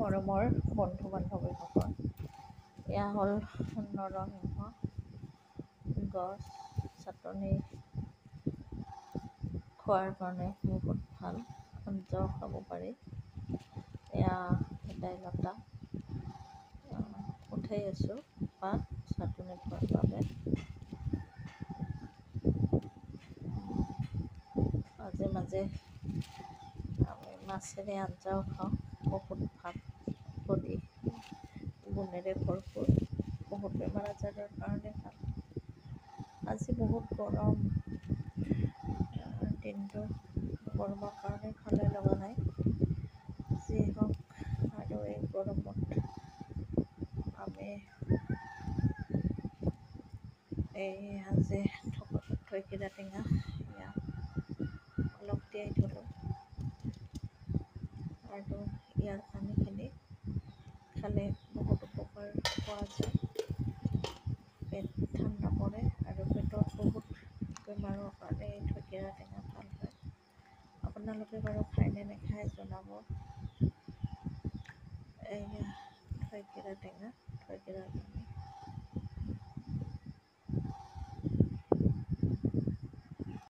মৰমৰ বন্ধু বান্ধৱীসকল, এয়া হ'ল নৰসিংহ গছ। চাটনি খোৱাৰ কাৰণে বহুত ভাল, আঞ্জাও খাব পাৰি। এয়া ভেদাইলতা উঠাই আছোঁ পাত চাটনি খোৱাৰ বাবে। মাজে মাজে আমি মাছেৰে আঞ্জাও খাওঁ, বহুত ভাল বডি গুণেৰে ভৰপূৰ, বহুত বেমাৰ আজাৰৰ কাৰণে ভাল। আজি বহুত গৰম, দিনটো গৰমৰ কাৰণে ভালে লগা নাই। যি হওক আৰু এই গৰমত আমি এই আজি থৈকিৰা টেঙা অলপ তিয়াই থলোঁ আৰু ইয়াৰ পানীখিনি খালে বহুত উপকাৰ পোৱা যায়। পেট ঠাণ্ডা পৰে আৰু পেটত বহুত বেমাৰৰ কাৰণে এই থৈকিৰা টেঙা ভাল হয়। আপোনালোকে বাৰু খায়নে নেখায় জনাব। এয়া থৈকিৰা টেঙা, থৈকিৰা পানী।